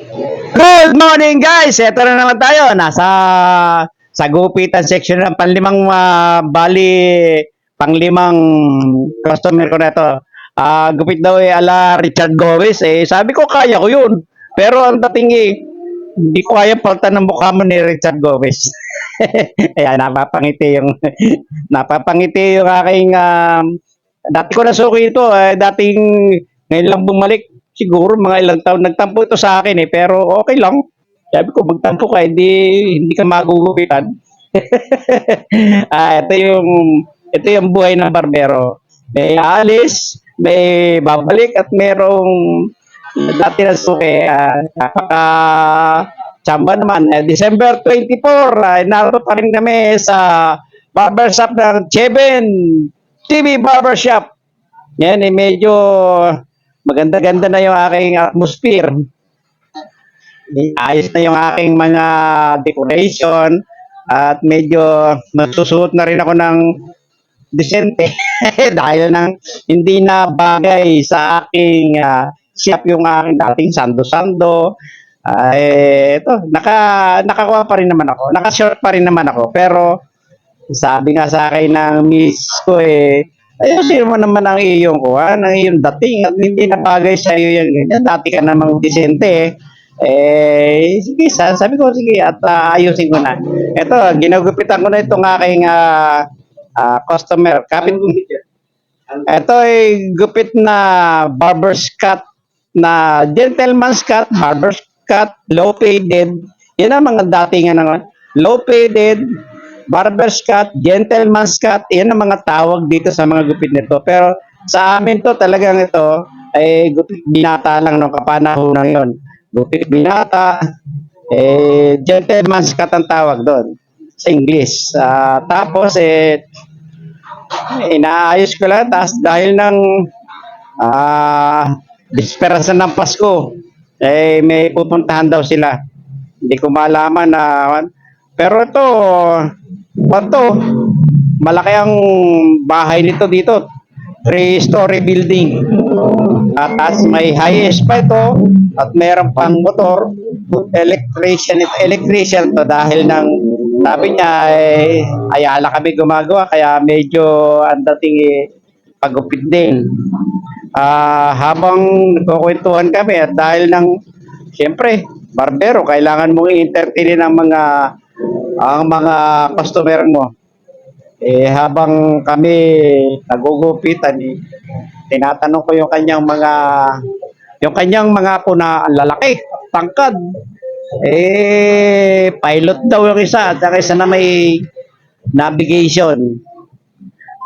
Good morning guys! Ito na naman tayo. Sa gupitan section ng panlimang panglimang customer ko na ito. Gupit daw ala Richard Gomez. Sabi ko kaya ko yun. Pero ang dating hindi ko kaya paltan ng mukha mo ni Richard Gomez. Ayan, napapangiti yung aking dati ko nasuki ito. Dating ngayon lang bumalik. Siguro mga ilang taon nagtampo ito sa akin pero okay lang. Sabi ko magtampo ka, hindi ka magugupitan. ito yung buhay ng barbero. May aalis, may babalik at merong dati na suki. Napaka chamba naman. December 24, naroon pa rin kami sa barbershop ng Cheven TV Barbershop. Yan, medyo maganda-ganda na yung aking atmosphere. Ayos na yung aking mga decoration at medyo nagsusuot na rin ako ng decente dahil nang hindi na bagay sa aking shop yung aking dating sando-sando. Nakakuha pa rin naman ako. Naka-short pa rin naman ako. Pero sabi nga sa akin ng miss ko ayusin mo naman ang iyong kuha, ang iyong dating at hindi na bagay sa iyo yung ganyan. Dati ka namang disente sige, sabi ko, sige, at ayusin ko na. Ito, ginagupitan ko na itong aking customer. Ito ay gupit na barber's cut na gentleman's cut, barber's cut, low faded. Yan ang mga datingan ng low faded, barber's cut, gentleman's cut. Yan ang mga tawag dito sa mga gupit nito. Pero sa amin to talagang ito ay gupit binata lang nung kapanahonan yon. Gupit binata, gentleman's cut ang tawag doon sa English. Tapos inaayos ko lang. Tapos dahil ng disperasan ng Pasko, may pupuntahan daw sila. Hindi ko malaman na pero ito, malaki ang bahay nito dito. 3-story building. At may highest pa ito at meron pang motor. Electrician to dahil ng sabi niya ayala kami gumagawa kaya medyo ang dating pagupit din. Habang nagkukwentuhan kami at dahil ng siyempre barbero kailangan mong i-entertain ang mga customer mo. Habang kami nagugupitan, tinatanong ko yung kanyang mga po na lalaki, tangkad. Pilot daw yung isa, at saka isa na may navigation.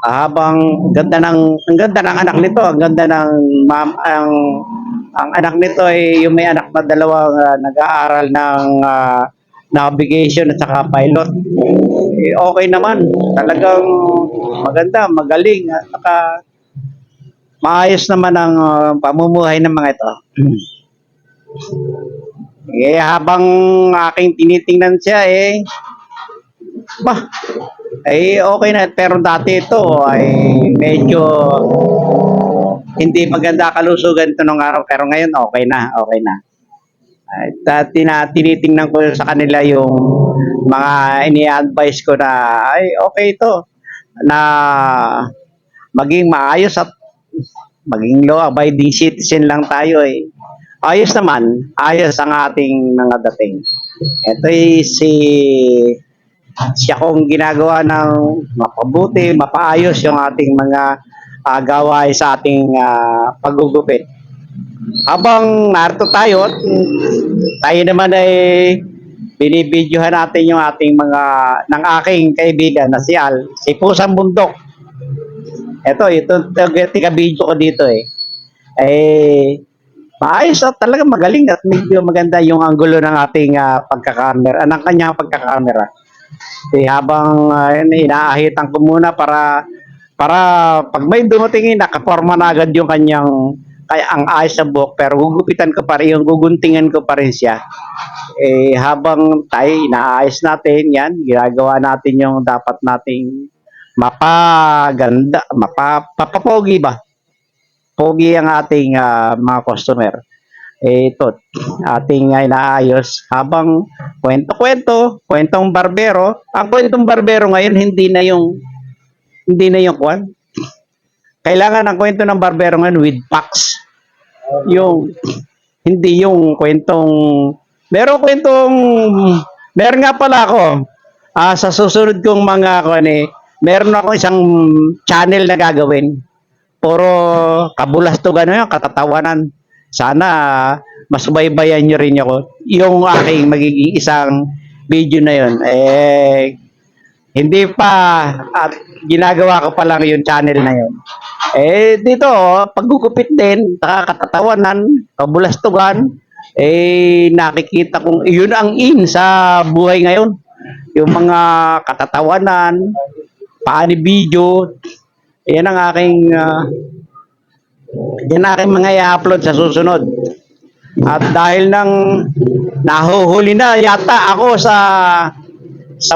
Ang ganda ng anak nito, ang ganda ng ang anak nito ay yung may anak na dalawang nag-aaral ng navigation at saka pilot. Okay naman. Talagang maganda, magaling. At saka maayos naman ang pamumuhay ng mga ito. Habang aking tinitingnan siya okay na. Pero dati ito medyo hindi maganda kalusugan ito nung araw. Pero ngayon okay na. At tinitingnan ko sa kanila yung mga ini-advise ko na okay ito na maging maayos at maging law-abiding citizen lang tayo Ayos naman, ayos ang ating mga dating. Ito siya kung ginagawa ng mapabuti, mapaayos yung ating mga gawain sa ating paggugupit. Habang narito tayo naman binibidyohan natin yung ating ng aking kaibigan na si Al, si Pusang Bundok. Ito tika-video ko dito maayos at talaga magaling at medyo maganda yung anggulo ng ating pagkakamera, ng kanyang pagkakamera. Habang inaahitan ko muna para pag may dumating nakaporma na agad yung kanyang kaya ang ayos sa buhok pero gugupitan ko pa rin yung guguntingan ko pa rin siya. Habang tayo inaayos natin yan, ginagawa natin yung dapat nating mapaganda, mapapogi ba? Pogi ang ating mga customer. ito, ating inaayos habang kwento-kwento, kwentong barbero. Ang kwentong barbero ngayon, hindi na yung kwan. Kailangan ang kwento ng barbero ngayon with facts. Yung, hindi yung kwentong, meron nga pala ako, sa susunod kong mga kwan meron ako isang channel na gagawin. Puro kabulastugan yun, katatawanan. Sana masubaybayan nyo rin ako. Yung aking magiging isang video na yun, hindi pa, at ginagawa ko pa lang yung channel na yun. Dito, paggugupit din, katatawanan, kabulastugan, nakikita kong yun ang in sa buhay ngayon. Yung mga katatawanan, paani video, yan ang aking mga i-upload sa susunod. At dahil nang nahuhuli na yata ako sa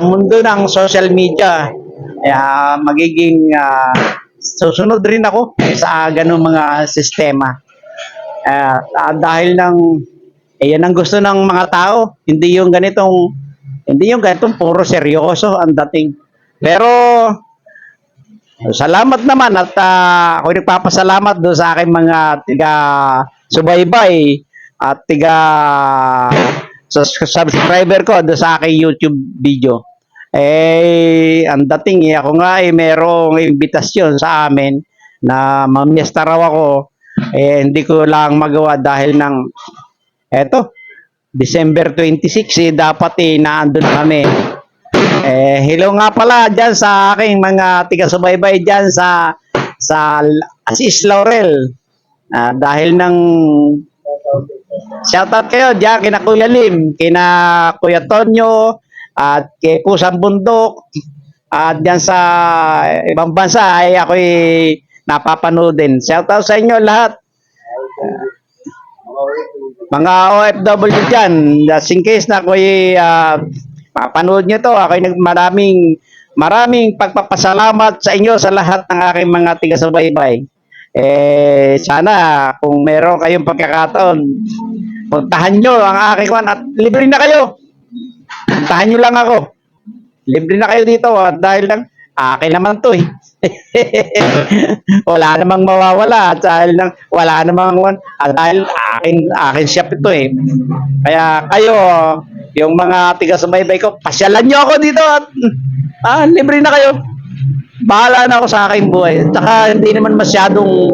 mundo ng social media, kaya magiging susunod rin ako sa ganung mga sistema. Dahil yan ang gusto ng mga tao, hindi yung ganitong puro seryoso ang dating. Pero salamat naman at ako nagpapasalamat doon sa aking mga tiga-subaybay at subscriber ko doon sa aking YouTube video. Ang dating ako nga merong imbitasyon sa amin na mamiesta raw ako. Hindi ko lang magawa dahil December 26 dapat naandun kami. Hello nga pala dyan sa aking mga tiga-subaybay dyan sa Asis Laurel. Dahil shoutout kayo dyan kina Kuya Lim, kina Kuya Tonyo, at kay Pusang Bundok, at dyan sa ibang bansa ay ako'y napapanood din. Shoutout sa inyo lahat. Mga OFW dyan, just in case na ako'y papanood nyo to, ako'y maraming pagpapasalamat sa inyo sa lahat ng aking mga tiga-subaybay. Sana kung meron kayong pagkakataon, puntahan nyo ang aking kwan at libre na kayo. Puntahan nyo lang ako. Libre na kayo dito at dahil lang akin naman to wala namang mawawala at wala namang dahil akin shop ito Kaya kayo, yung mga tiga-subaybay ko, pasyalan nyo ako dito at libre na kayo. Bahala na ako sa aking buhay. At saka hindi naman masyadong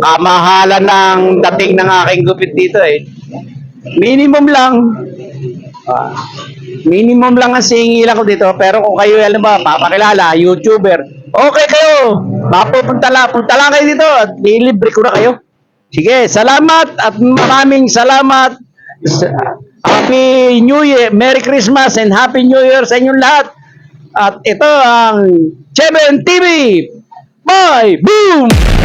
kamahalan ng dating ng aking gupit dito Minimum lang. Minimum lang ang singilan ko dito. Pero kung kayo, alam ba, papakilala, YouTuber, okay kayo. Punta lang kayo dito at nilibre ko na kayo. Sige, salamat at maraming salamat. Happy New Year, Merry Christmas and Happy New Year sa inyong lahat. At ito ang Cheben TV. Bye! Boom!